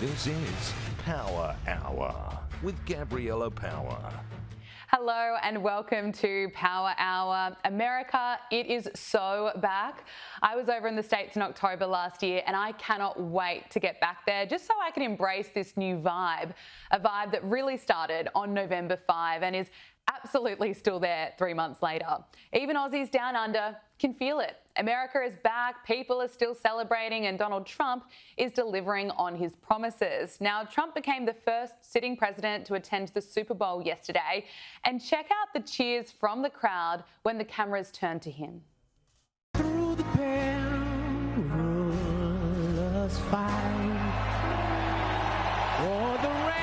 This is Power Hour with Gabriella Power. Hello and welcome to Power Hour. America, it is so back. I was over in the States in October last year and I cannot wait to get back there just so I can embrace this new vibe, a vibe that really started on November 5 and is absolutely still there 3 months later. Even Aussies down under can feel it. America is back, people are still celebrating, and Donald Trump is delivering on his promises. Now, Trump became the first sitting president to attend the Super Bowl yesterday, and check out the cheers from the crowd when the cameras turned to him. Through the perilous fight, o'er the rampart.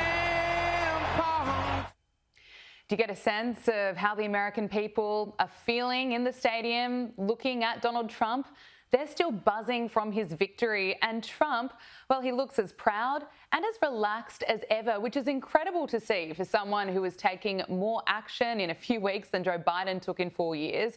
Do you get a sense of how the American people are feeling in the stadium looking at Donald Trump? They're still buzzing from his victory, and Trump, well, he looks as proud and as relaxed as ever, which is incredible to see for someone who is taking more action in a few weeks than Joe Biden took in 4 years.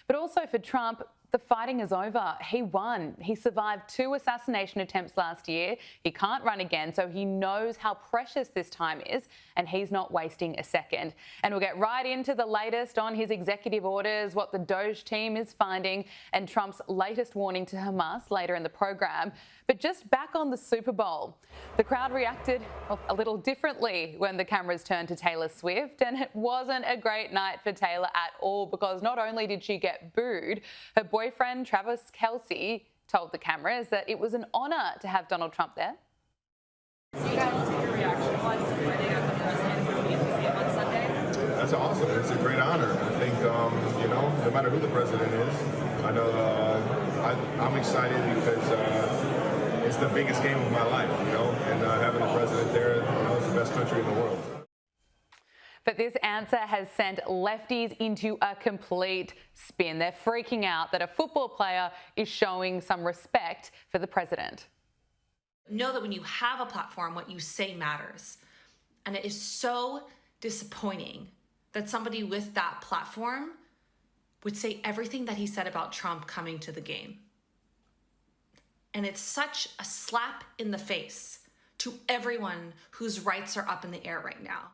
But also for Trump, the fighting is over. He won. He survived 2 assassination attempts last year. He can't run again, so he knows how precious this time is, and he's not wasting a second. And we'll get right into the latest on his executive orders, what the Doge team is finding, and Trump's latest warning to Hamas later in the program. But just back on the Super Bowl, the crowd reacted a little differently when the cameras turned to Taylor Swift, and it wasn't a great night for Taylor at all, because not only did she get booed, her boyfriend Travis Kelce told the cameras that it was an honour to have Donald Trump there. So you tell us what your reaction was to finding out the president would be at the game on Sunday? That's awesome. It's a great honor. I think, no matter who the president is, I know I'm excited because it's the biggest game of my life, and having the president there, it's the best country in the world. But this answer has sent lefties into a complete spin. They're freaking out that a football player is showing some respect for the president. Know that when you have a platform, what you say matters. And it is so disappointing that somebody with that platform would say everything that he said about Trump coming to the game. And it's such a slap in the face to everyone whose rights are up in the air right now.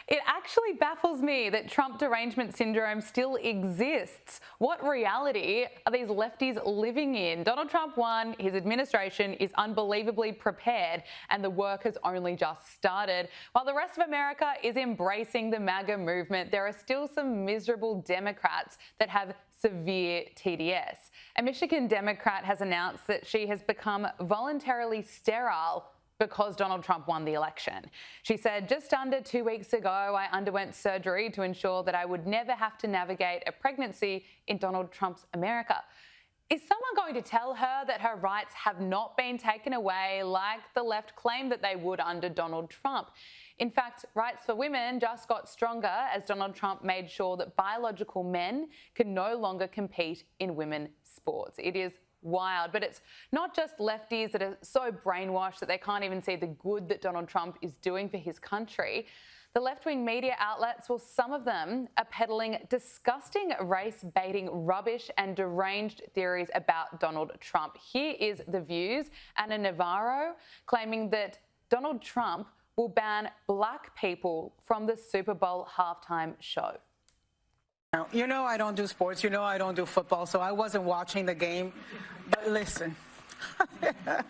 It actually baffles me that Trump derangement syndrome still exists. What reality are these lefties living in? Donald Trump won, his administration is unbelievably prepared, and the work has only just started. While the rest of America is embracing the MAGA movement, there are still some miserable Democrats that have severe TDS. A Michigan Democrat has announced that she has become voluntarily sterile because Donald Trump won the election. She said, just under 2 weeks ago, I underwent surgery to ensure that I would never have to navigate a pregnancy in Donald Trump's America. Is someone going to tell her that her rights have not been taken away like the left claimed that they would under Donald Trump? In fact, rights for women just got stronger as Donald Trump made sure that biological men can no longer compete in women's sports. It is wild, but it's not just lefties that are so brainwashed that they can't even see the good that Donald Trump is doing for his country. The left-wing media outlets, well, some of them are peddling disgusting race-baiting rubbish and deranged theories about Donald Trump. Here is The View's Anna Navarro claiming that Donald Trump will ban black people from the Super Bowl halftime show. Now, I don't do sports, I don't do football, so I wasn't watching the game. But listen, I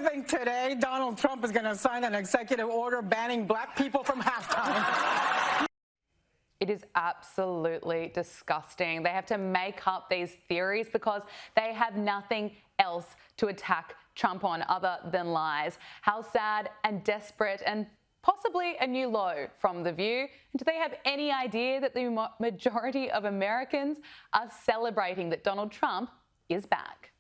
think today Donald Trump is going to sign an executive order banning black people from halftime. It is absolutely disgusting. They have to make up these theories because they have nothing else to attack Trump on other than lies. How sad and desperate and possibly a new low from The View. And do they have any idea that the majority of Americans are celebrating that Donald Trump is back?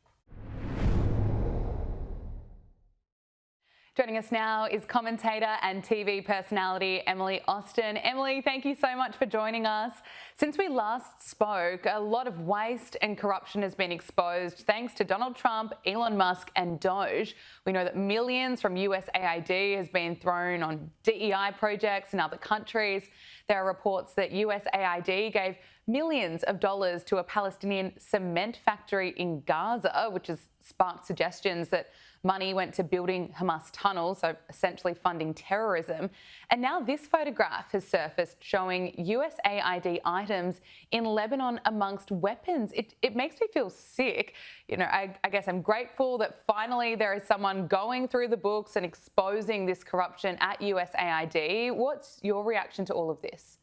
Joining us now is commentator and TV personality Emily Austin. Emily, thank you so much for joining us. Since we last spoke, a lot of waste and corruption has been exposed thanks to Donald Trump, Elon Musk and Doge. We know that millions from USAID has been thrown on DEI projects in other countries. There are reports that USAID gave millions of dollars to a Palestinian cement factory in Gaza, which has sparked suggestions that money went to building Hamas tunnels, so essentially funding terrorism. And now this photograph has surfaced showing USAID items in Lebanon amongst weapons. It makes me feel sick. You know, I guess I'm grateful that finally there is someone going through the books and exposing this corruption at USAID. What's your reaction to all of this?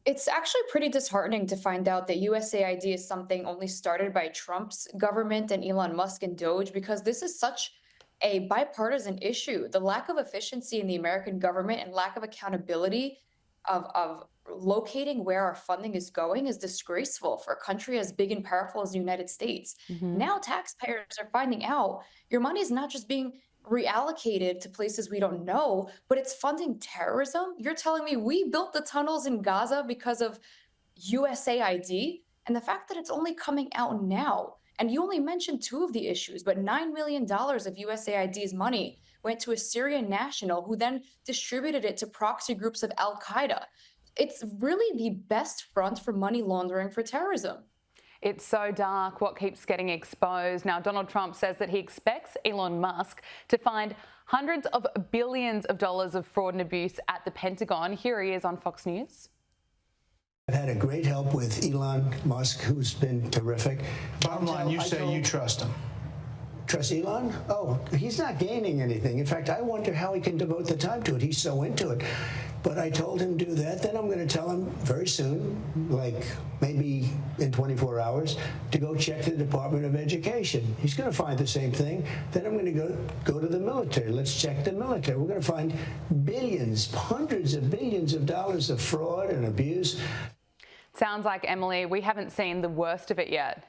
It's actually pretty disheartening to find out that USAID is something only started by Trump's government and Elon Musk and Doge, because this is such a bipartisan issue. The lack of efficiency in the American government and lack of accountability of locating where our funding is going is disgraceful for a country as big and powerful as the United States. Now taxpayers are finding out your money is not just being reallocated to places we don't know, but it's funding terrorism. You're telling me we built the tunnels in Gaza because of USAID? And the fact that it's only coming out now, and you only mentioned two of the issues, but $9 million of USAID's money went to a Syrian national who then distributed it to proxy groups of Al-Qaeda. It's really the best front for money laundering for terrorism. It's so dark, what keeps getting exposed. Now, Donald Trump says that he expects Elon Musk to find hundreds of billions of dollars of fraud and abuse at the Pentagon. Here he is on Fox News. I've had a great help with Elon Musk, who's been terrific. Bottom line, you say you trust him. Trust Elon? Oh, he's not gaining anything. In fact, I wonder how he can devote the time to it. He's so into it. But I told him do that. Then I'm going to tell him very soon, like maybe in 24 hours, to go check the Department of Education. He's going to find the same thing. Then I'm going to go to the military. Let's check the military. We're going to find billions, hundreds of billions of dollars of fraud and abuse. Sounds like, Emily, we haven't seen the worst of it yet.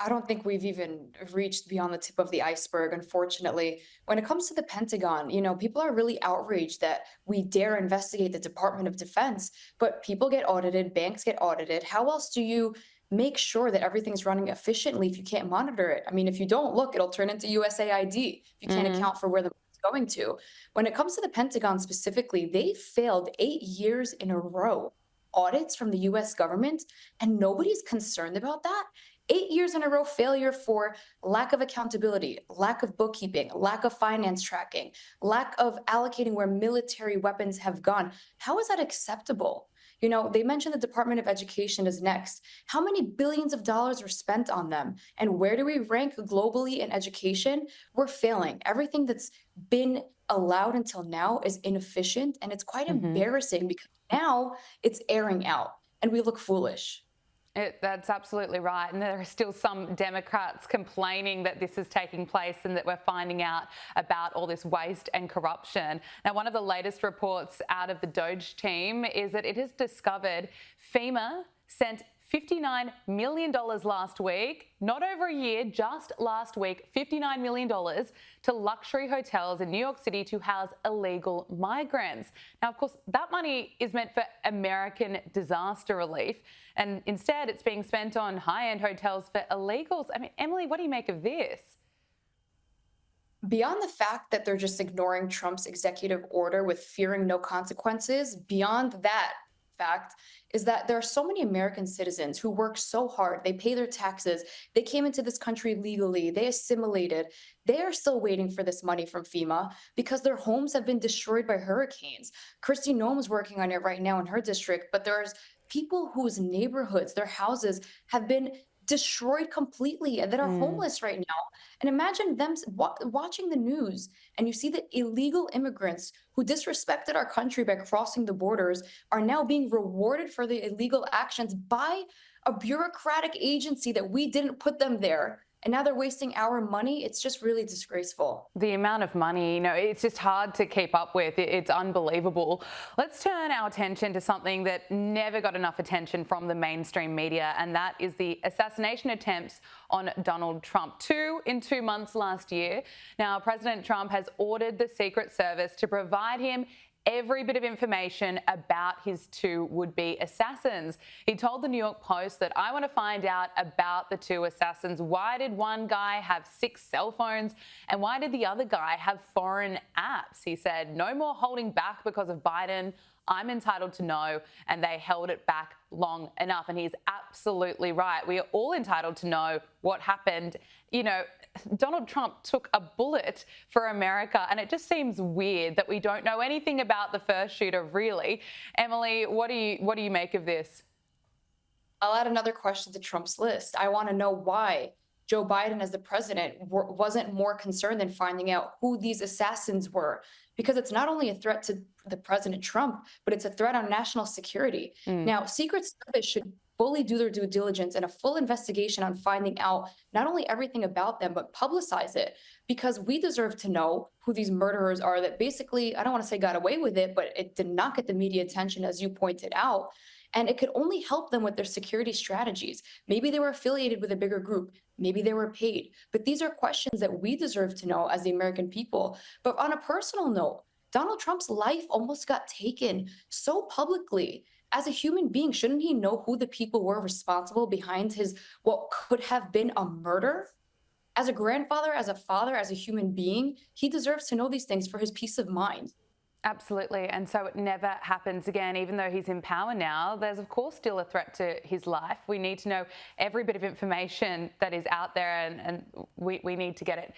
I don't think we've even reached beyond the tip of the iceberg, unfortunately. When it comes to the Pentagon, you know, people are really outraged that we dare investigate the Department of Defense, but people get audited, banks get audited. How else do you make sure that everything's running efficiently if you can't monitor it? I mean, if you don't look, it'll turn into USAID if you can't account for where the money's going to. When it comes to the Pentagon specifically, they failed 8 years in a row audits from the US government, and nobody's concerned about that. 8 years in a row failure for lack of accountability, lack of bookkeeping, lack of finance tracking, lack of allocating where military weapons have gone. How is that acceptable? You know, they mentioned the Department of Education is next. How many billions of dollars were spent on them? And where do we rank globally in education? We're failing. Everything that's been allowed until now is inefficient, and it's quite embarrassing because now it's airing out and we look foolish. That's absolutely right. And there are still some Democrats complaining that this is taking place and that we're finding out about all this waste and corruption. Now, one of the latest reports out of the Doge team is that it has discovered FEMA sent $59 million last week, not over a year, just last week, $59 million to luxury hotels in New York City to house illegal migrants. Now, of course, that money is meant for American disaster relief, and instead it's being spent on high-end hotels for illegals. I mean, Emily, what do you make of this? Beyond the fact that they're just ignoring Trump's executive order with fearing no consequences, beyond that fact is that there are so many American citizens who work so hard. They pay their taxes. They came into this country legally. They assimilated. They are still waiting for this money from FEMA because their homes have been destroyed by hurricanes. Kristi Noem's working on it right now in her district, but there's people whose neighborhoods, their houses have been destroyed completely and that are homeless right now. And imagine them watching the news and you see that illegal immigrants who disrespected our country by crossing the borders are now being rewarded for the illegal actions by a bureaucratic agency that we didn't put them there. And now they're wasting our money. It's just really disgraceful. The amount of money, you know, it's just hard to keep up with. It's unbelievable. Let's turn our attention to something that never got enough attention from the mainstream media, and that is the assassination attempts on Donald Trump. 2 in 2 months last year. Now, President Trump has ordered the Secret Service to provide him every bit of information about his 2 would-be assassins. He told the New York Post that I want to find out about the 2 assassins. Why did one guy have 6 cell phones and why did the other guy have foreign apps? He said, no more holding back because of Biden. I'm entitled to know, and they held it back long enough. And he's absolutely right. We are all entitled to know what happened. You know, Donald Trump took a bullet for America, and it just seems weird that we don't know anything about the first shooter, really. Emily, what do you make of this? I'll add another question to Trump's list. I want to know why Joe Biden, as the president, wasn't more concerned than finding out who these assassins were, because it's not only a threat to the President Trump, but it's a threat on national security. Now, Secret Service should fully do their due diligence and a full investigation on finding out not only everything about them, but publicize it, because we deserve to know who these murderers are that basically, I don't want to say got away with it, but it did not get the media attention, as you pointed out. And it could only help them with their security strategies. Maybe they were affiliated with a bigger group. Maybe they were paid. But these are questions that we deserve to know as the American people. But on a personal note, Donald Trump's life almost got taken so publicly. As a human being, shouldn't he know who the people were responsible behind his what could have been a murder? As a grandfather, as a father, as a human being, he deserves to know these things for his peace of mind. Absolutely. And so it never happens again. Even though he's in power now, there's of course still a threat to his life. We need to know every bit of information that is out there, and we need to get it,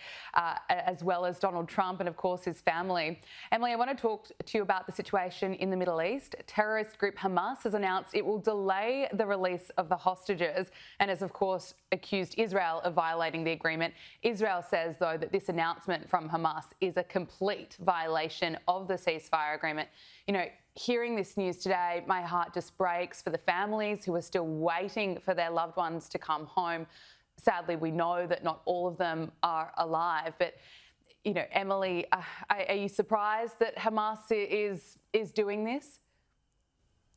as well as Donald Trump and of course his family. Emily, I want to talk to you about the situation in the Middle East. Terrorist group Hamas has announced it will delay the release of the hostages and has of course accused Israel of violating the agreement. Israel says, though, that this announcement from Hamas is a complete violation of the ceasefire agreement. You know, hearing this news today, my heart just breaks for the families who are still waiting for their loved ones to come home. Sadly, we know that not all of them are alive. But, you know, Emily, are you surprised that Hamas is doing this?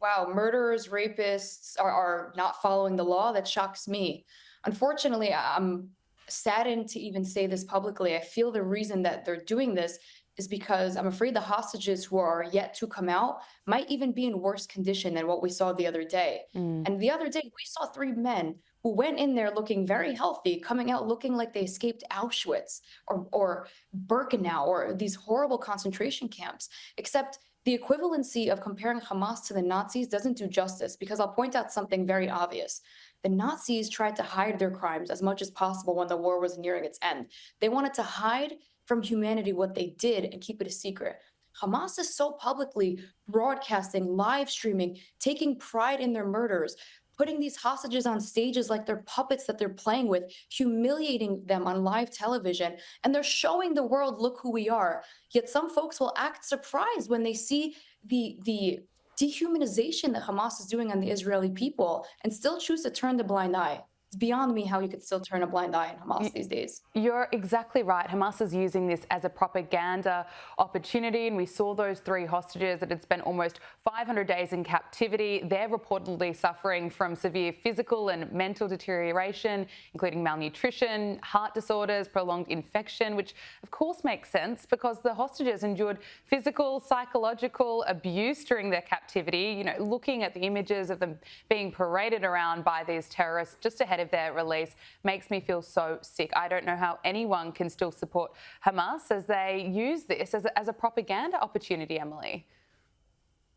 Wow, murderers, rapists are not following the law. That shocks me. Unfortunately, I'm saddened to even say this publicly. I feel the reason that they're doing this is because I'm afraid the hostages who are yet to come out might even be in worse condition than what we saw the other day. And the other day, we saw 3 men who went in there looking very healthy, coming out looking like they escaped Auschwitz or Birkenau or these horrible concentration camps, except the equivalency of comparing Hamas to the Nazis doesn't do justice, because I'll point out something very obvious. The Nazis tried to hide their crimes as much as possible when the war was nearing its end. They wanted to hide from humanity what they did and keep it a secret. Hamas is so publicly broadcasting, live streaming, taking pride in their murders, putting these hostages on stages like they're puppets that they're playing with, humiliating them on live television, and they're showing the world, look who we are. Yet some folks will act surprised when they see the dehumanization that Hamas is doing on the Israeli people and still choose to turn the blind eye. It's beyond me how you could still turn a blind eye in Hamas these days. You're exactly right. Hamas is using this as a propaganda opportunity, and we saw those 3 hostages that had spent almost 500 days in captivity. They're reportedly suffering from severe physical and mental deterioration, including malnutrition, heart disorders, prolonged infection, which of course makes sense because the hostages endured physical, psychological abuse during their captivity. You know, looking at the images of them being paraded around by these terrorists just ahead of their release makes me feel so sick. I don't know how anyone can still support Hamas as they use this as a propaganda opportunity, Emily.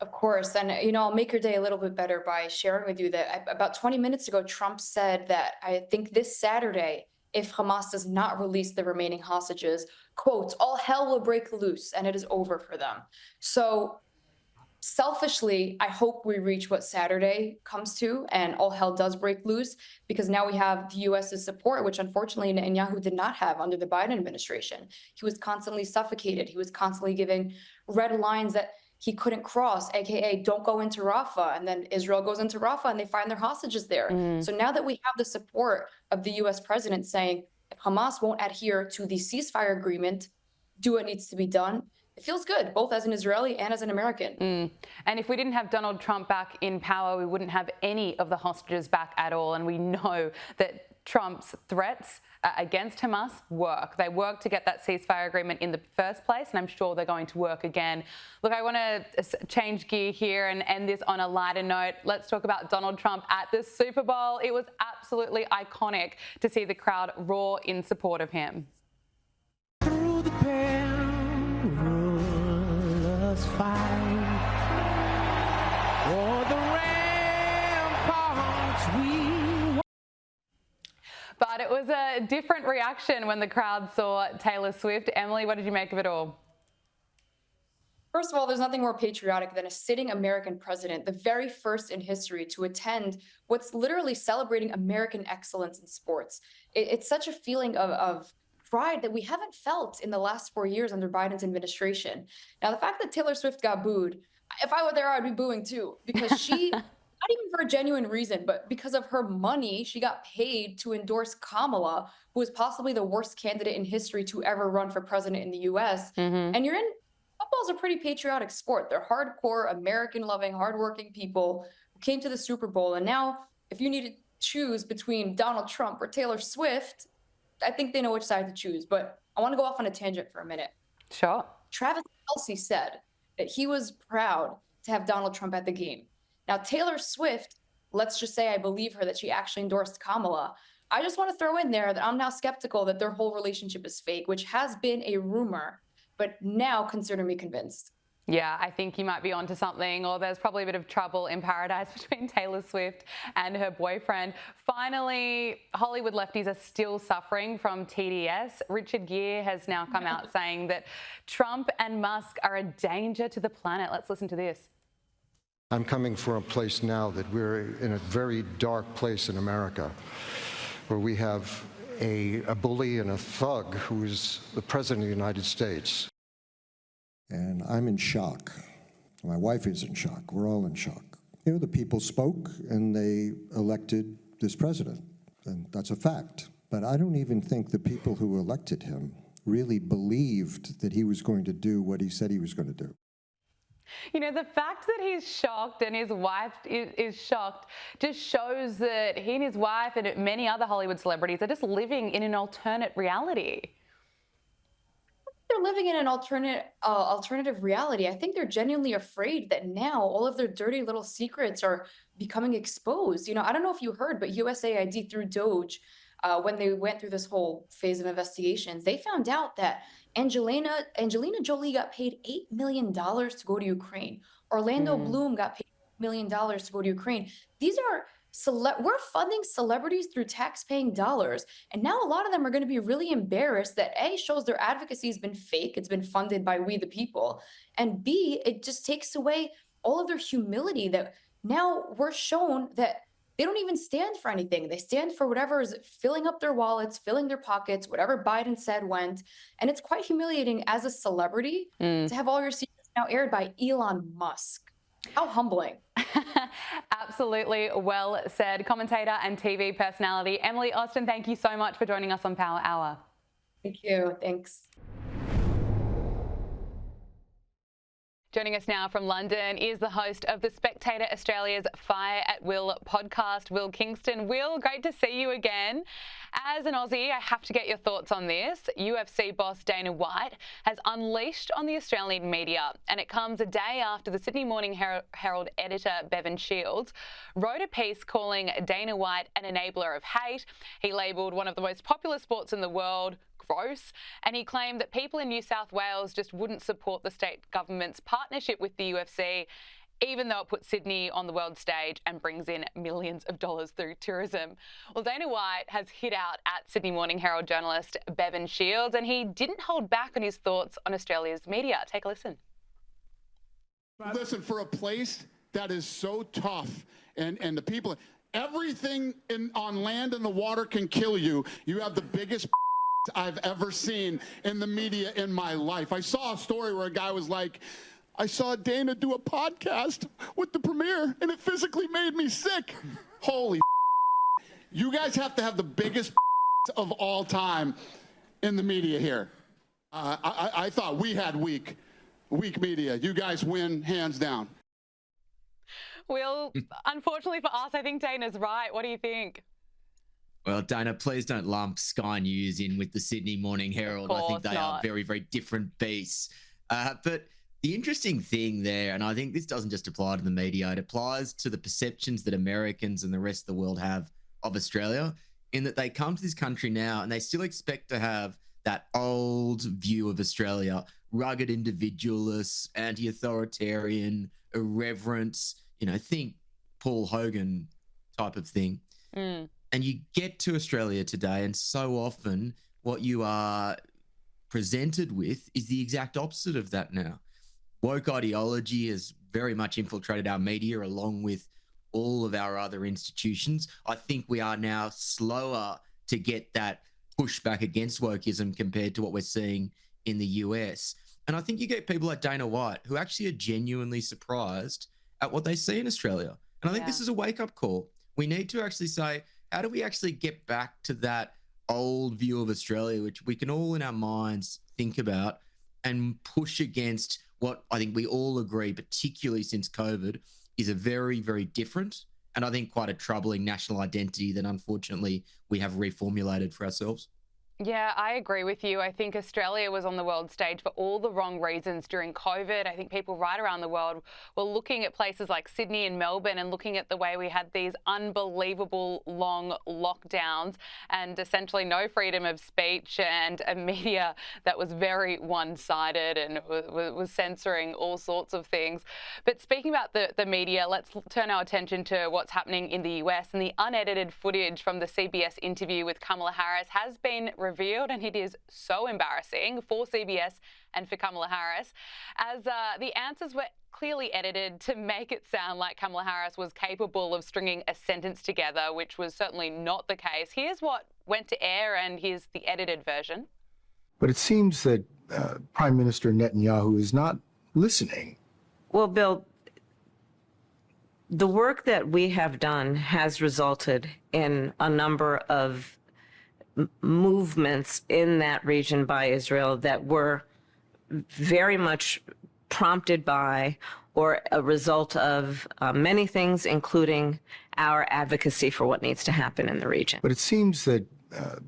Of course. And, you know, I'll make your day a little bit better by sharing with you that about 20 minutes ago, Trump said that I think this Saturday, if Hamas does not release the remaining hostages, quote, all hell will break loose and it is over for them. So selfishly, I hope we reach what Saturday comes to and all hell does break loose, because now we have the U.S.'s support, which unfortunately Netanyahu did not have under the Biden administration. He was constantly suffocated. He was constantly giving red lines that he couldn't cross, aka don't go into Rafah. And then Israel goes into Rafah and they find their hostages there. So now that we have the support of the U.S. president saying, if Hamas won't adhere to the ceasefire agreement, do what needs to be done, it feels good, both as an Israeli and as an American. And if we didn't have Donald Trump back in power, we wouldn't have any of the hostages back at all. And we know that Trump's threats against Hamas work. They work to get that ceasefire agreement in the first place, and I'm sure they're going to work again. Look, I want to change gear here and end this on a lighter note. Let's talk about Donald Trump at the Super Bowl. It was absolutely iconic to see the crowd roar in support of him. Through the perilous fight, But it was a different reaction when the crowd saw Taylor Swift. Emily, what did you make of it all? First of all, there's nothing more patriotic than a sitting American president, the very first in history to attend what's literally celebrating American excellence in sports. It's such a feeling of pride that we haven't felt in the last 4 years under Biden's administration. Now, the fact that Taylor Swift got booed, if I were there, I'd be booing too, because she, not even for a genuine reason, but because of her money, she got paid to endorse Kamala, who is possibly the worst candidate in history to ever run for president in the US. And football is a pretty patriotic sport. They're hardcore, American-loving, hardworking people who came to the Super Bowl. And now, if you need to choose between Donald Trump or Taylor Swift, I think they know which side to choose. But I want to go off on a tangent for a minute. Sure. Travis Kelce said that he was proud to have Donald Trump at the game. Now, Taylor Swift, let's just say I believe her that she actually endorsed Kamala. I just want to throw in there that I'm now skeptical that their whole relationship is fake, which has been a rumor. But now consider me convinced. Yeah, I think you might be onto something, or there's probably a bit of trouble in paradise between Taylor Swift and her boyfriend. Finally, Hollywood lefties are still suffering from TDS. Richard Gere has now come out saying that Trump and Musk are a danger to the planet. Let's listen to this. I'm coming from a place now that we're in a very dark place in America, where we have a bully and a thug who is the president of the United States. And I'm in shock. My wife is in shock. We're all in shock. You know, the people spoke and they elected this president, and that's a fact. But I don't even think the people who elected him really believed that he was going to do what he said he was going to do. You know, the fact that he's shocked and his wife is shocked just shows that he and his wife and many other Hollywood celebrities are just living in an alternate reality. They're living in an alternative reality. I think they're genuinely afraid that now all of their dirty little secrets are becoming exposed. You know, I don't know if you heard, but USAID through Doge, when they went through this whole phase of investigations, they found out that Angelina Jolie got paid $8 million to go to Ukraine. Orlando Bloom got paid $8 million to go to Ukraine. These are we're funding celebrities through tax-paying dollars. And now a lot of them are going to be really embarrassed that A, shows their advocacy has been fake. It's been funded by we the people. And B, it just takes away all of their humility that now we're shown that they don't even stand for anything. They stand for whatever is filling up their wallets, filling their pockets, whatever Biden said went. And it's quite humiliating as a celebrity to have all your secrets now aired by Elon Musk. How humbling. Absolutely well said. Commentator and TV personality Emily Austin, thank you so much for joining us on Power Hour. Thank you. Thanks. Joining us now from London is the host of The Spectator Australia's Fire at Will podcast, Will Kingston. Will, great to see you again. As an Aussie, I have to get your thoughts on this. UFC boss Dana White has unleashed on the Australian media, and it comes a day after the Sydney Morning Herald editor Bevan Shields wrote a piece calling Dana White an enabler of hate. He labelled one of the most popular sports in the world gross, and he claimed that people in New South Wales just wouldn't support the state government's partnership with the UFC, even though it puts Sydney on the world stage and brings in millions of dollars through tourism. Well, Dana White has hit out at Sydney Morning Herald journalist Bevan Shields, and he didn't hold back on his thoughts on Australia's media. Take a listen. Listen, for a place that is so tough and the people, everything on land and the water can kill you. You have the biggest I've ever seen in the media in my life. I saw a story where a guy was like, I saw Dana do a podcast with the premier and it physically made me sick. Holy you guys have to have the biggest of all time in the media here. I thought we had weak media. You guys win hands down. Will, unfortunately for us, I think Dana's right. What do you think? Well, Dana, please don't lump Sky News in with the Sydney Morning Herald. I think they are very, very different beasts. But the interesting thing there, and I think this doesn't just apply to the media, it applies to the perceptions that Americans and the rest of the world have of Australia, in that they come to this country now and they still expect to have that old view of Australia, rugged individualists, anti-authoritarian, irreverence, think Paul Hogan type of thing. And you get to Australia today, and so often what you are presented with is the exact opposite of that now. Woke ideology has very much infiltrated our media along with all of our other institutions. I think we are now slower to get that pushback against wokeism compared to what we're seeing in the US. And I think you get people like Dana White who actually are genuinely surprised at what they see in Australia. And I think this is a wake-up call. We need to actually say, how do we actually get back to that old view of Australia, which we can all in our minds think about and push against what I think we all agree, particularly since COVID, is a very, very different and I think quite a troubling national identity that unfortunately we have reformulated for ourselves. Yeah, I agree with you. I think Australia was on the world stage for all the wrong reasons during COVID. I think people right around the world were looking at places like Sydney and Melbourne and looking at the way we had these unbelievable long lockdowns and essentially no freedom of speech and a media that was very one-sided and was censoring all sorts of things. But speaking about the media, let's turn our attention to what's happening in the US, and the unedited footage from the CBS interview with Kamala Harris has been revealed, and it is so embarrassing for CBS and for Kamala Harris, as the answers were clearly edited to make it sound like Kamala Harris was capable of stringing a sentence together, which was certainly not the case. Here's what went to air, and here's the edited version. But it seems that Prime Minister Netanyahu is not listening. Well, Bill, the work that we have done has resulted in a number of movements in that region by Israel that were very much prompted by or a result of many things, including our advocacy for what needs to happen in the region. But it seems that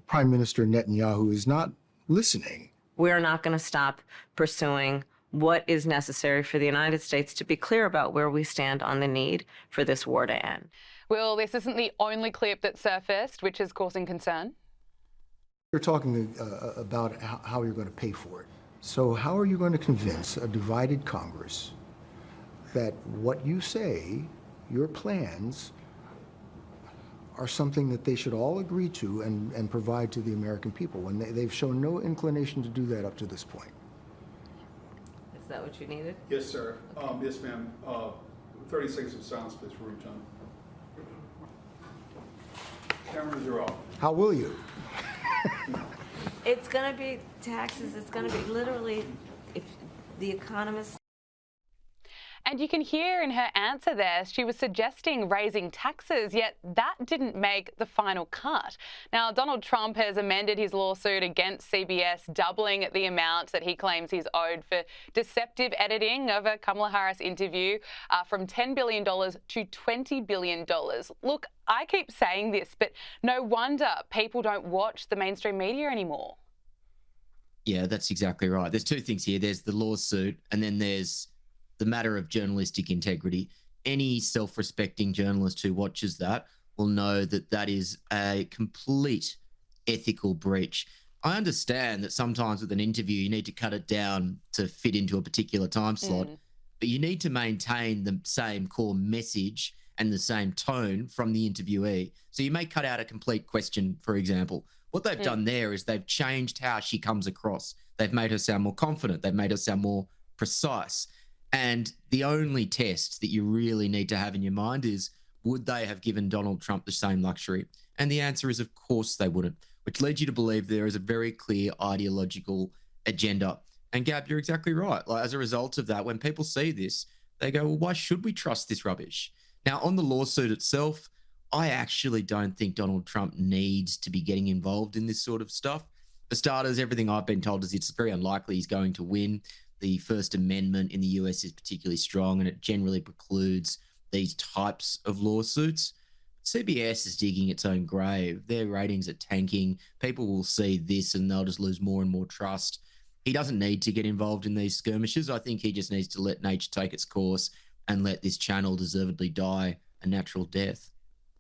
Prime Minister Netanyahu is not listening. We're not going to stop pursuing what is necessary for the United States to be clear about where we stand on the need for this war to end. Well, this isn't the only clip that surfaced, which is causing concern. You're talking about how you're going to pay for it. So how are you going to convince a divided Congress that what you say, your plans, are something that they should all agree to and provide to the American people when they've shown no inclination to do that up to this point? Is that what you needed? Yes, sir. Yes, ma'am. 30 seconds of silence, please, for room time. Cameras are off. How will you? It's going to be taxes. It's going to be literally, if the economists. And you can hear in her answer there, she was suggesting raising taxes, yet that didn't make the final cut. Now, Donald Trump has amended his lawsuit against CBS, doubling the amount that he claims he's owed for deceptive editing of a Kamala Harris interview from $10 billion to $20 billion. Look, I keep saying this, but no wonder people don't watch the mainstream media anymore. Yeah, that's exactly right. There's two things here. There's the lawsuit, and then there's the matter of journalistic integrity. Any self-respecting journalist who watches that will know that that is a complete ethical breach. I understand that sometimes with an interview, you need to cut it down to fit into a particular time slot, but you need to maintain the same core message and the same tone from the interviewee. So you may cut out a complete question, for example. What they've done there is they've changed how she comes across. They've made her sound more confident. They've made her sound more precise. And the only test that you really need to have in your mind is, would they have given Donald Trump the same luxury? And the answer is, of course they wouldn't, which leads you to believe there is a very clear ideological agenda. And Gab, you're exactly right. Like, as a result of that, when people see this, they go, well, why should we trust this rubbish? Now, on the lawsuit itself, I actually don't think Donald Trump needs to be getting involved in this sort of stuff. For starters, everything I've been told is it's very unlikely he's going to win. The First Amendment in the US is particularly strong, and it generally precludes these types of lawsuits. CBS is digging its own grave. Their ratings are tanking. People will see this and they'll just lose more and more trust. He doesn't need to get involved in these skirmishes. I think he just needs to let nature take its course and let this channel deservedly die a natural death.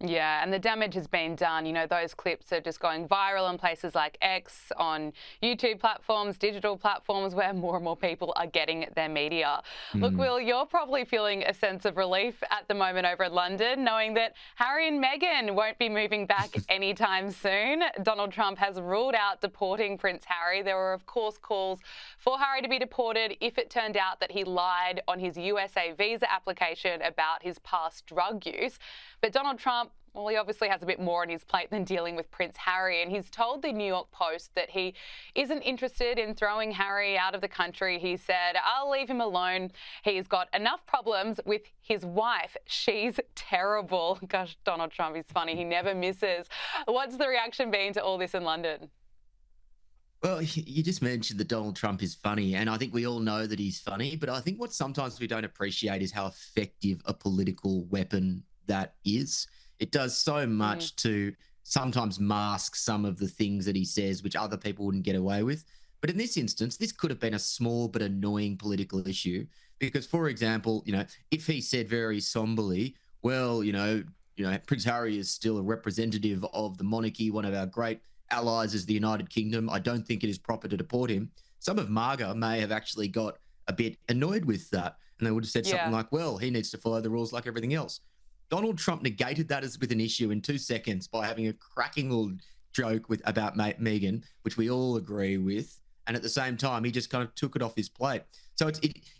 Yeah, and the damage has been done. You know, those clips are just going viral on places like X, on YouTube platforms, digital platforms, where more and more people are getting their media. Look, Will, you're probably feeling a sense of relief at the moment over in London, knowing that Harry and Meghan won't be moving back anytime soon. Donald Trump has ruled out deporting Prince Harry. There were, of course, calls for Harry to be deported if it turned out that he lied on his USA visa application about his past drug use. But Donald Trump, well, he obviously has a bit more on his plate than dealing with Prince Harry, and he's told the New York Post that he isn't interested in throwing Harry out of the country. He said, "I'll leave him alone. He's got enough problems with his wife. She's terrible." Gosh, Donald Trump is funny. He never misses. What's the reaction been to all this in London? Well, you just mentioned that Donald Trump is funny, and I think we all know that he's funny, but I think what sometimes we don't appreciate is how effective a political weapon that is. It does so much to sometimes mask some of the things that he says, which other people wouldn't get away with. But in this instance, this could have been a small but annoying political issue because, for example, if he said very somberly, well, Prince Harry is still a representative of the monarchy, one of our great allies is the United Kingdom. I don't think it is proper to deport him. Some of MAGA may have actually got a bit annoyed with that. And they would have said something like, well, he needs to follow the rules like everything else. Donald Trump negated that with an issue in 2 seconds by having a cracking little joke about Meghan, which we all agree with. And at the same time, he just kind of took it off his plate. So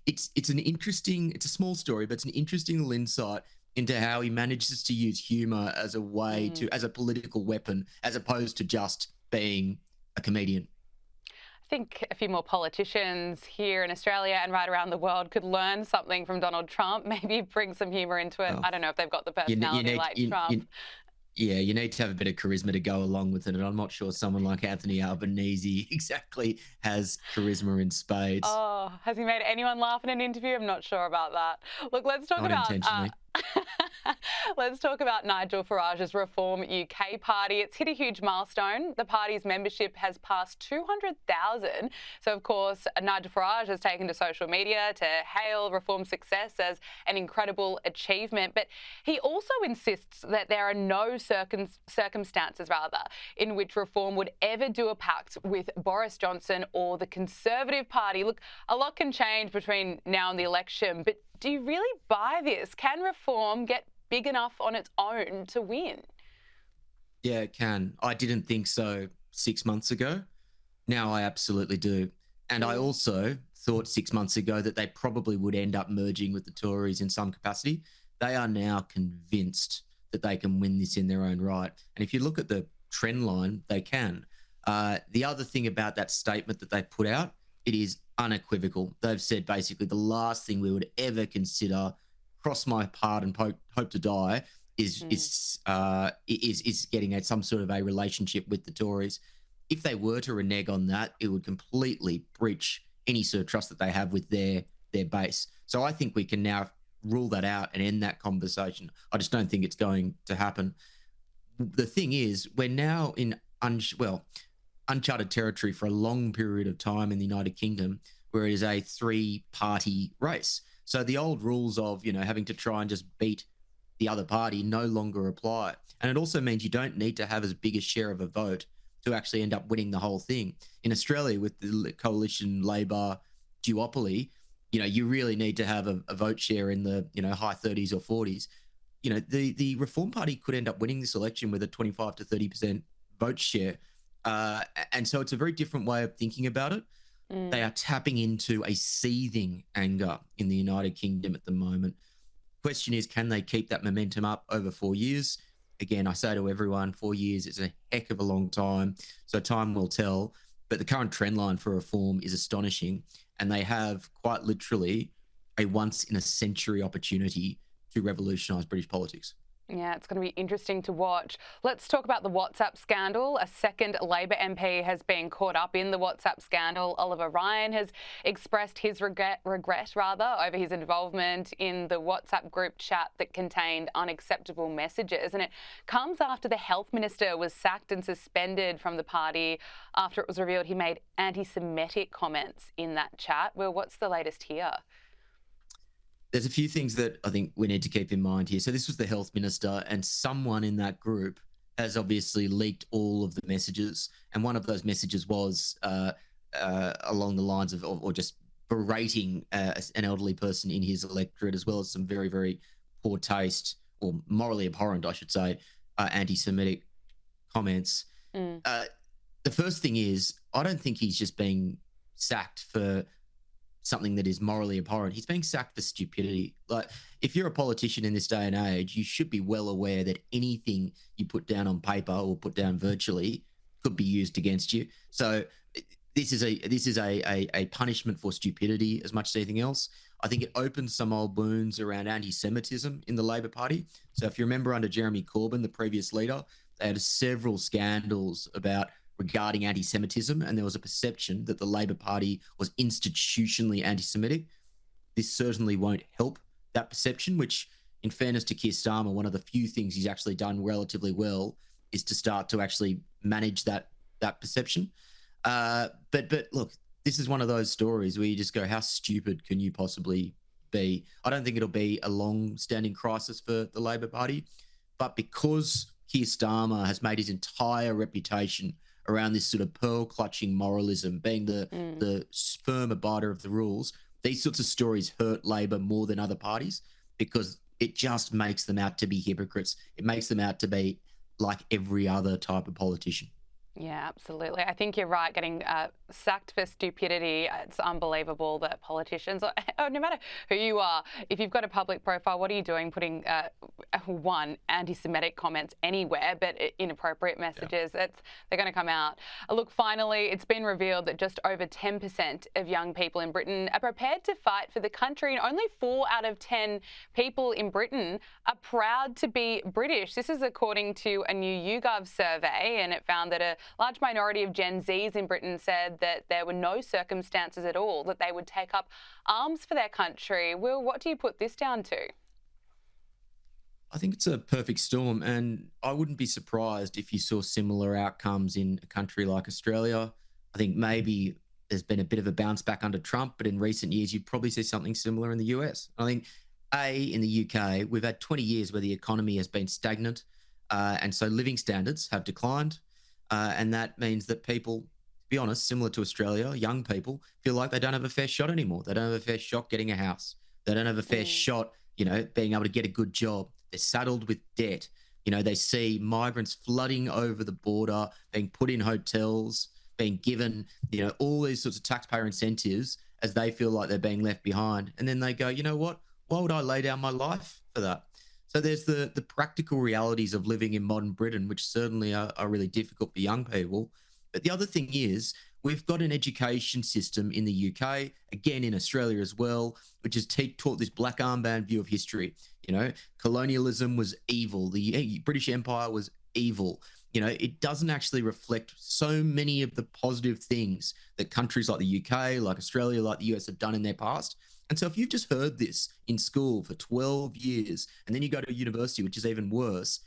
it's an interesting, it's a small story, but it's an interesting little insight into how he manages to use humor as a way as a political weapon, as opposed to just being a comedian. I think a few more politicians here in Australia and right around the world could learn something from Donald Trump, maybe bring some humour into it. I don't know if they've got the personality like Trump. You need to have a bit of charisma to go along with it. And I'm not sure someone like Anthony Albanese exactly has charisma in spades. Oh, has he made anyone laugh in an interview? I'm not sure about that. Look, let's talk let's talk about Nigel Farage's Reform UK party. It's hit a huge milestone. The party's membership has passed 200,000. So, of course, Nigel Farage has taken to social media to hail Reform's success as an incredible achievement. But he also insists that there are no circumstances, in which Reform would ever do a pact with Boris Johnson or the Conservative Party. Look, a lot can change between now and the election, but do you really buy this? Can Reform get big enough on its own to win? Yeah, it can. I didn't think so 6 months ago. Now I absolutely do. And I also thought 6 months ago that they probably would end up merging with the Tories in some capacity. They are now convinced that they can win this in their own right. And if you look at the trend line, they can. The other thing about that statement that they put out, it is unequivocal. They've said basically the last thing we would ever consider, cross my heart and hope to die, is getting some sort of a relationship with the Tories. If they were to renege on that, it would completely breach any sort of trust that they have with their base. So I think we can now rule that out and end that conversation. I just don't think it's going to happen. The thing is, we're now in uncharted territory for a long period of time in the United Kingdom, where it is a 3-party race. So the old rules of, having to try and just beat the other party no longer apply. And it also means you don't need to have as big a share of a vote to actually end up winning the whole thing. In Australia, with the coalition Labor duopoly, you really need to have a vote share in the, high 30s or 40s. The Reform Party could end up winning this election with a 25 to 30% vote share. And so it's a very different way of thinking about it. They are tapping into a seething anger in the United Kingdom at the moment. Question is, can they keep that momentum up over 4 years? Again, I say to everyone, 4 years is a heck of a long time. So time will tell. But the current trend line for Reform is astonishing. And they have quite literally a once-in-a-century opportunity to revolutionise British politics. Yeah, it's going to be interesting to watch. Let's talk about the WhatsApp scandal. A second Labor MP has been caught up in the WhatsApp scandal. Oliver Ryan has expressed his regret over his involvement in the WhatsApp group chat that contained unacceptable messages. And it comes after the health minister was sacked and suspended from the party after it was revealed he made anti-Semitic comments in that chat. Well, what's the latest here? there's a few things that I think we need to keep in mind here. So this was the health minister, and someone in that group has obviously leaked all of the messages. And one of those messages was along the lines of, or just berating an elderly person in his electorate, as well as some very, very poor taste, or morally abhorrent, I should say, anti-Semitic comments. The first thing is, I don't think he's just being sacked for something that is morally abhorrent. He's being sacked for stupidity. Like, if you're a politician in this day and age, you should be well aware that anything you put down on paper or put down virtually could be used against you. So this is a punishment for stupidity as much as anything else. I think it opens some old wounds around anti-Semitism in the Labor Party. So if you remember, under Jeremy Corbyn, the previous leader, they had several scandals regarding anti-Semitism, and there was a perception that the Labor Party was institutionally anti-Semitic. This certainly won't help that perception, which, in fairness to Keir Starmer, one of the few things he's actually done relatively well is to start to actually manage that perception. But look, this is one of those stories where you just go, how stupid can you possibly be? I don't think it'll be a long-standing crisis for the Labor Party, but because Keir Starmer has made his entire reputation around this sort of pearl-clutching moralism, being the firm abider of the rules, these sorts of stories hurt Labor more than other parties because it just makes them out to be hypocrites. It makes them out to be like every other type of politician. Yeah, absolutely. I think you're right. Getting sacked for stupidity, it's unbelievable that politicians, no matter who you are, if you've got a public profile, what are you doing putting, anti-Semitic comments anywhere, but inappropriate messages? They're going to come out. Look, finally, it's been revealed that just over 10% of young people in Britain are prepared to fight for the country, and only 4 out of 10 people in Britain are proud to be British. This is according to a new YouGov survey, and it found that a large minority of Gen Zs in Britain said that there were no circumstances at all that they would take up arms for their country. Will, what do you put this down to? I think it's a perfect storm, and I wouldn't be surprised if you saw similar outcomes in a country like Australia. I think maybe there's been a bit of a bounce back under Trump, but in recent years, you'd probably see something similar in the US. I think, in the UK, we've had 20 years where the economy has been stagnant, and so living standards have declined. And that means that people, to be honest, similar to Australia, young people feel like they don't have a fair shot anymore. They don't have a fair shot getting a house. They don't have a fair shot, being able to get a good job. They're saddled with debt. They see migrants flooding over the border, being put in hotels, being given, all these sorts of taxpayer incentives as they feel like they're being left behind. And then they go, you know what? Why would I lay down my life for that? So there's the practical realities of living in modern Britain, which certainly are really difficult for young people. But the other thing is, we've got an education system in the UK, again in Australia as well, which has taught this black armband view of history. Colonialism was evil. The British Empire was evil. It doesn't actually reflect so many of the positive things that countries like the UK, like Australia, like the US have done in their past. And so if you've just heard this in school for 12 years and then you go to university, which is even worse,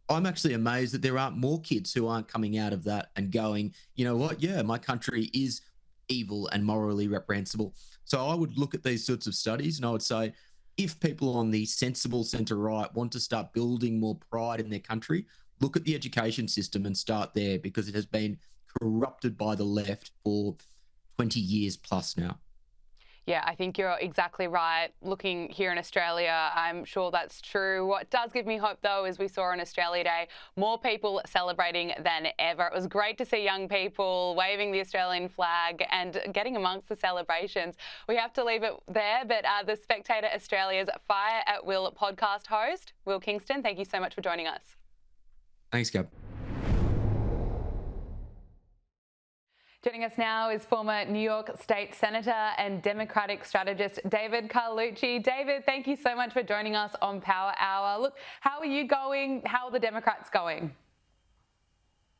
I'm actually amazed that there aren't more kids who aren't coming out of that and going, you know what? Yeah, my country is evil and morally reprehensible. So I would look at these sorts of studies and I would say, if people on the sensible centre-right want to start building more pride in their country, look at the education system and start there, because it has been corrupted by the left for 20 years plus now. Yeah, I think you're exactly right. Looking here in Australia, I'm sure that's true. What does give me hope, though, is we saw on Australia Day more people celebrating than ever. It was great to see young people waving the Australian flag and getting amongst the celebrations. We have to leave it there, but the Spectator Australia's Fire at Will podcast host, Will Kingston, thank you so much for joining us. Thanks, Gab. Joining us now is former New York State Senator and Democratic strategist David Carlucci. David, thank you so much for joining us on Power Hour. Look, how are you going? How are the Democrats going?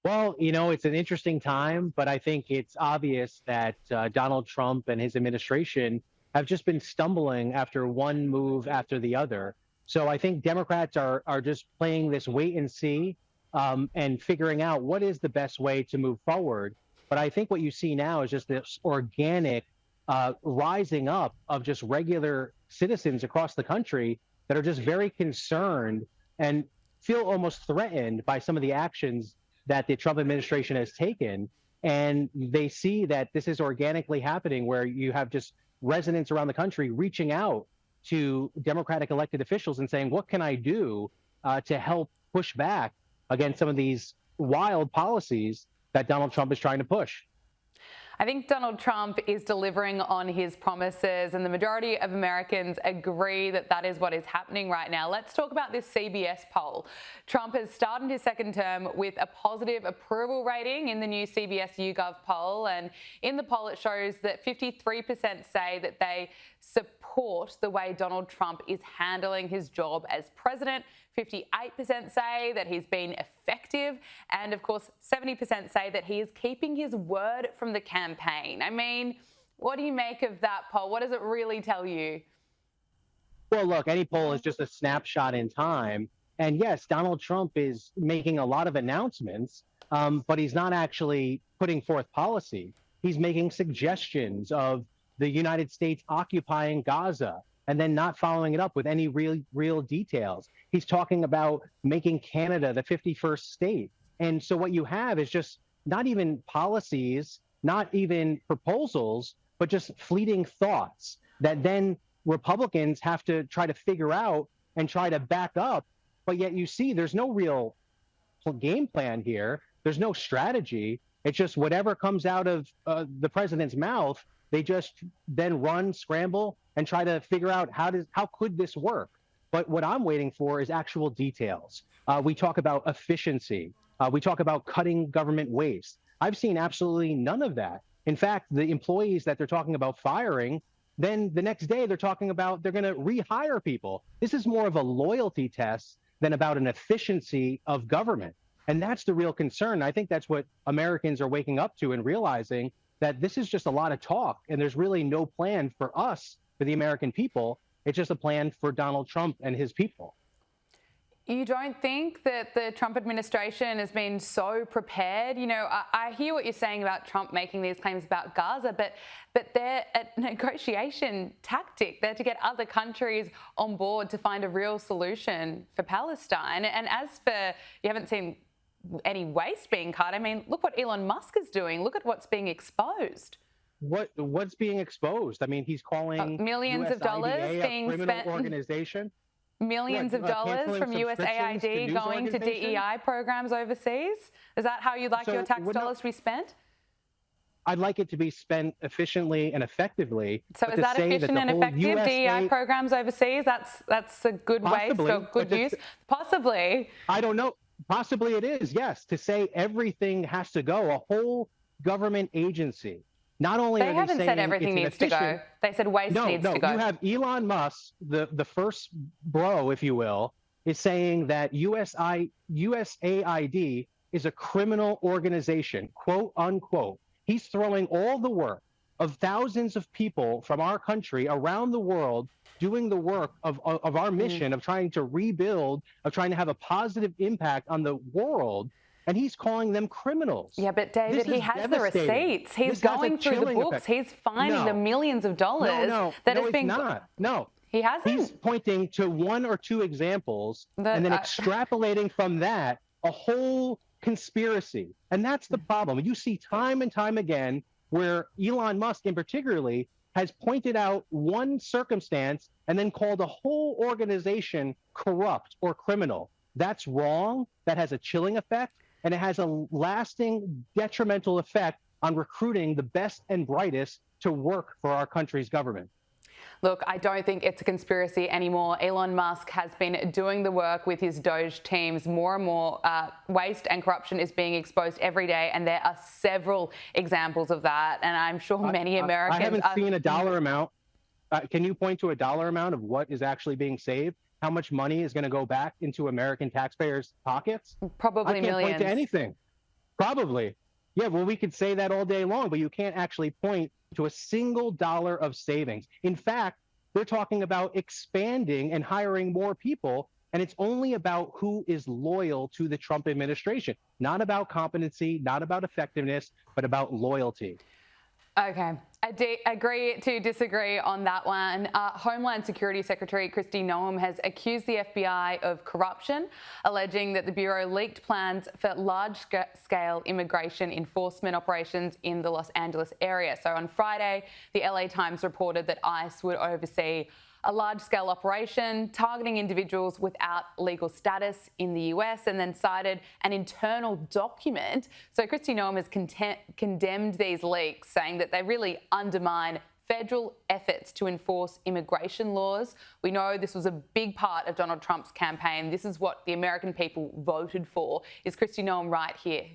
Well, it's an interesting time, but I think it's obvious that Donald Trump and his administration have just been stumbling after one move after the other. So I think Democrats are just playing this wait and see and figuring out what is the best way to move forward. But I think what you see now is just this organic rising up of just regular citizens across the country that are just very concerned and feel almost threatened by some of the actions that the Trump administration has taken. And they see that this is organically happening, where you have just residents around the country reaching out to Democratic elected officials and saying, what can I do to help push back against some of these wild policies that Donald Trump is trying to push? I think Donald Trump is delivering on his promises, and the majority of Americans agree that that is what is happening right now. Let's talk about this CBS poll. Trump has started his second term with a positive approval rating in the new CBS YouGov poll, and in the poll it shows that 53% say that they support the way Donald Trump is handling his job as president. 58% say that he's been effective, and of course 70% say that he is keeping his word from the campaign. I mean, what do you make of that poll? What does it really tell you? Well, look, any poll is just a snapshot in time. And yes, Donald Trump is making a lot of announcements, but he's not actually putting forth policy. He's making suggestions of the United States occupying Gaza and then not following it up with any real details. He's talking about making Canada the 51st state. And so what you have is just not even policies, not even proposals, but just fleeting thoughts that then Republicans have to try to figure out and try to back up. But yet you see there's no real game plan here. There's no strategy. It's just whatever comes out of the president's mouth, they just then run, scramble, and try to figure out how could this work. But what I'm waiting for is actual details. We talk about efficiency. We talk about cutting government waste. I've seen absolutely none of that. In fact, the employees that they're talking about firing, then the next day they're talking about they're going to rehire people. This is more of a loyalty test than about an efficiency of government. And that's the real concern. I think that's what Americans are waking up to and realizing, that this is just a lot of talk and there's really no plan for us, for the American people. It's just a plan for Donald Trump and his people. You don't think that the Trump administration has been so prepared? You know, I hear what you're saying about Trump making these claims about Gaza, but they're a negotiation tactic. They're to get other countries on board to find a real solution for Palestine. And as for, you haven't seen any waste being cut. I mean, look what Elon Musk is doing. Look at what's being exposed. What's being exposed? I mean, he's calling millions of dollars being spent. Organization. Millions of dollars from USAID going to DEI programs overseas. Is that how you'd like your tax dollars to be spent? I'd like it to be spent efficiently and effectively. So is that efficient and effective, DEI programs overseas? That's a good waste or good use? Possibly. I don't know. Possibly it is, yes. To say everything has to go, a whole government agency. Not only they haven't said everything needs to go. They said waste needs to go. You have Elon Musk, the first bro, if you will, is saying that USAID is a criminal organization, quote unquote. He's throwing all the work of thousands of people from our country around the world doing the work of our mission of trying to rebuild, of trying to have a positive impact on the world, and he's calling them criminals. Yeah, but David, he has the receipts. He's going through the books. He's finding the millions of dollars that has been. No, he hasn't. He's pointing to one or two examples and then extrapolating from that a whole conspiracy. And that's the problem. You see time and time again where Elon Musk in particularly has pointed out one circumstance and then called a whole organization corrupt or criminal. That's wrong. That has a chilling effect, and it has a lasting detrimental effect on recruiting the best and brightest to work for our country's government. Look, I don't think it's a conspiracy anymore. Elon Musk has been doing the work with his Doge teams. More and more waste and corruption is being exposed every day, and there are several examples of that. And I'm sure many Americans... I haven't seen a dollar amount. Can you point to a dollar amount of what is actually being saved? How much money is going to go back into American taxpayers' pockets? Probably millions. I can't point to anything. Probably. Yeah, well, we could say that all day long, but you can't actually point to a single dollar of savings. In fact, they're talking about expanding and hiring more people, and it's only about who is loyal to the Trump administration. Not about competency, not about effectiveness, but about loyalty. Okay. Agree to disagree on that one. Homeland Security Secretary Kristi Noem has accused the FBI of corruption, alleging that the Bureau leaked plans for large-scale immigration enforcement operations in the Los Angeles area. So on Friday, the LA Times reported that ICE would oversee a large-scale operation targeting individuals without legal status in the US, and then cited an internal document. So Kristi Noem has condemned these leaks, saying that they really undermine federal efforts to enforce immigration laws. We know this was a big part of Donald Trump's campaign. This is what the American people voted for. Is Kristi Noem right here?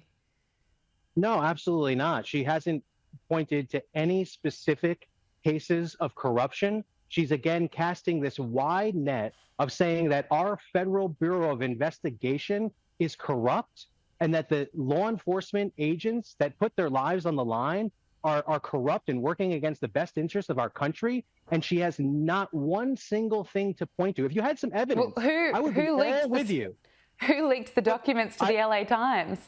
No, absolutely not. She hasn't pointed to any specific cases of corruption. She's again casting this wide net of saying that our Federal Bureau of Investigation is corrupt and that the law enforcement agents that put their lives on the line are corrupt and working against the best interests of our country. And she has not one single thing to point to. If you had some evidence, I would be all with you. Who leaked the documents to the LA Times?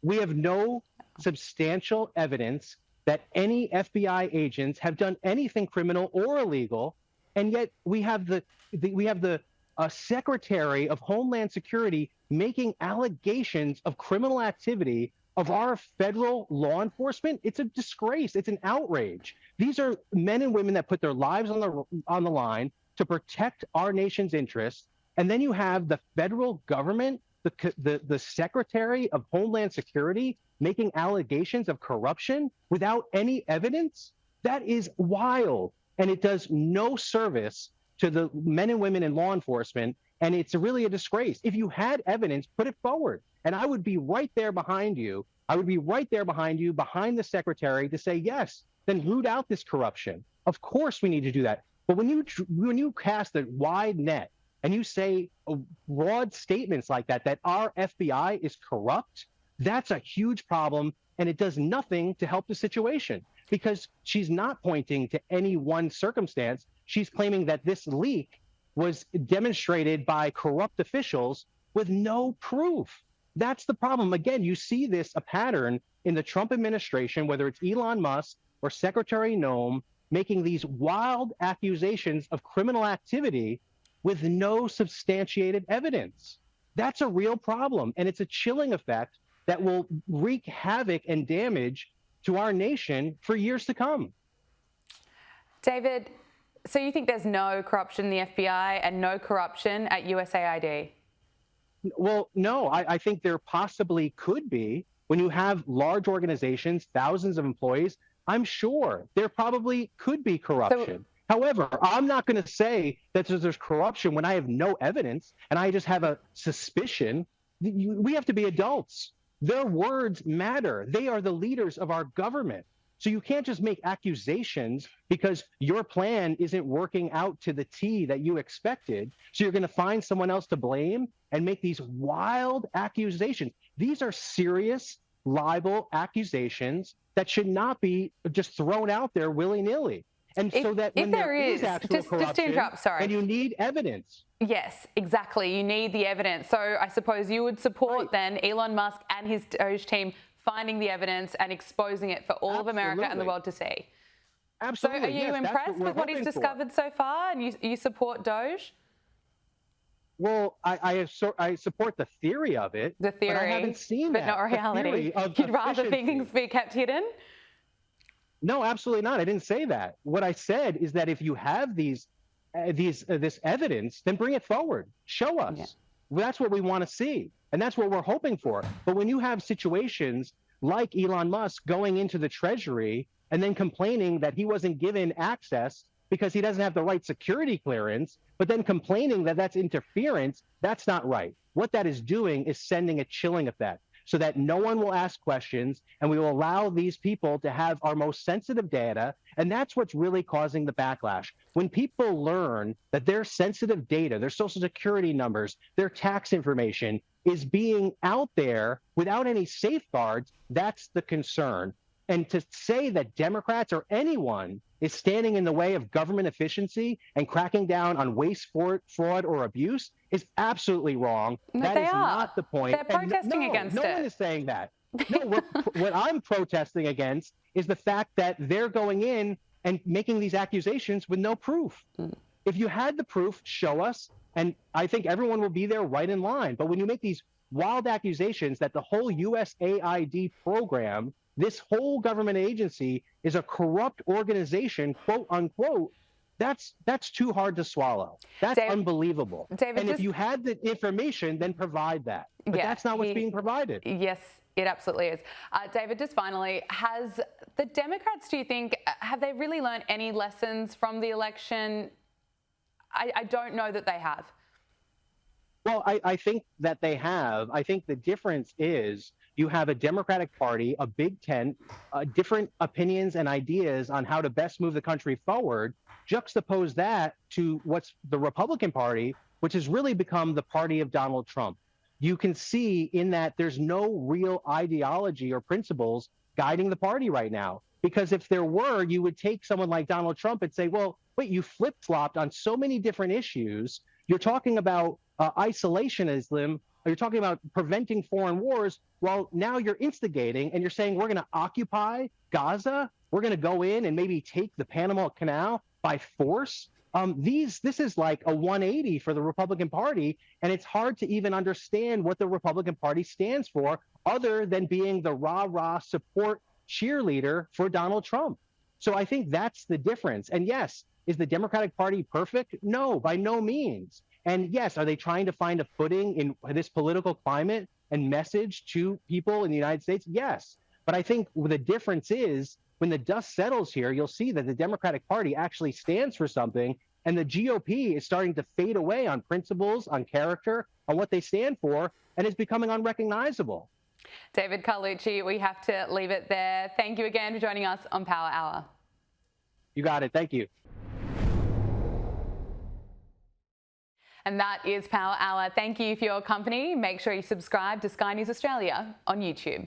We have no substantial evidence that any FBI agents have done anything criminal or illegal, and yet we have the Secretary of Homeland Security making allegations of criminal activity of our federal law enforcement. It's a disgrace. It's an outrage. These are men and women that put their lives on the line to protect our nation's interests, and then you have the federal government, the Secretary of Homeland Security making allegations of corruption without any evidence. That is wild, and it does no service to the men and women in law enforcement, and it's really a disgrace. If you had evidence, put it forward, and I would be right there behind you. I would be right there behind you, behind the secretary, to say, yes, then root out this corruption. Of course we need to do that. But when you cast a wide net and you say broad statements like that our FBI is corrupt, that's a huge problem, and it does nothing to help the situation, because she's not pointing to any one circumstance. She's claiming that this leak was demonstrated by corrupt officials with no proof. That's the problem. Again, you see a pattern in the Trump administration, whether it's Elon Musk or Secretary Noem, making these wild accusations of criminal activity with no substantiated evidence. That's a real problem, and it's a chilling effect that will wreak havoc and damage to our nation for years to come. David, so you think there's no corruption in the FBI and no corruption at USAID? Well, no, I think there possibly could be. When you have large organizations, thousands of employees, I'm sure there probably could be corruption. However, I'm not going to say that there's corruption when I have no evidence and I just have a suspicion. We have to be adults. Their words matter. They are the leaders of our government. So you can't just make accusations because your plan isn't working out to the T that you expected. So you're going to find someone else to blame and make these wild accusations. These are serious libel accusations that should not be just thrown out there willy-nilly. And so that when there is actual corruption, just to interrupt, sorry. and you need evidence. Yes, exactly. You need the evidence. So I suppose you would support then Elon Musk and his Doge team finding the evidence and exposing it for all of America and the world to see. Absolutely. So are you impressed with what he's discovered so far, and you support Doge? Well, I support the theory of it. The theory, but I haven't seen but that. not reality. You'd rather things be kept hidden? No, absolutely not. I didn't say that. What I said is that if you have this evidence, then bring it forward. Show us. Yeah. Well, that's what we want to see, and that's what we're hoping for. But when you have situations like Elon Musk going into the Treasury and then complaining that he wasn't given access because he doesn't have the right security clearance, but then complaining that that's interference, that's not right. What that is doing is sending a chilling effect, so that no one will ask questions, and we will allow these people to have our most sensitive data, and that's what's really causing the backlash. When people learn that their sensitive data, their social security numbers, their tax information is being out there without any safeguards, that's the concern. And to say that Democrats or anyone is standing in the way of government efficiency and cracking down on waste, fraud, or abuse is absolutely wrong. But that is not the point. They're protesting against it. No one is saying that. No, what I'm protesting against is the fact that they're going in and making these accusations with no proof. If you had the proof, show us, and I think everyone will be there right in line. But when you make these wild accusations that the whole USAID program, this whole government agency, is a corrupt organization, quote unquote, that's too hard to swallow. That's unbelievable. David, and if you had the information, then provide that. But that's not what's being provided. Yes, it absolutely is. David, just finally, has the Democrats, do you think, have they really learned any lessons from the election? I don't know that they have. Well, I think that they have. I think the difference is you have a Democratic Party, a big tent, different opinions and ideas on how to best move the country forward. Juxtapose that to what's the Republican Party, which has really become the party of Donald Trump. You can see in that there's no real ideology or principles guiding the party right now. Because if there were, you would take someone like Donald Trump and say, well, wait, you flip-flopped on so many different issues. You're talking about isolationism, or you're talking about preventing foreign wars. Well, now you're instigating and you're saying we're going to occupy Gaza. We're going to go in and maybe take the Panama Canal by force. This is like a 180 for the Republican Party, and it's hard to even understand what the Republican Party stands for other than being the rah-rah support cheerleader for Donald Trump. So I think that's the difference. And yes, is the Democratic Party perfect? No, by no means. And yes, are they trying to find a footing in this political climate and message to people in the United States? Yes. But I think the difference is when the dust settles here, you'll see that the Democratic Party actually stands for something, and the GOP is starting to fade away on principles, on character, on what they stand for, and is becoming unrecognizable. David Carlucci, we have to leave it there. Thank you again for joining us on Power Hour. You got it. Thank you. And that is Power Hour. Thank you for your company. Make sure you subscribe to Sky News Australia on YouTube.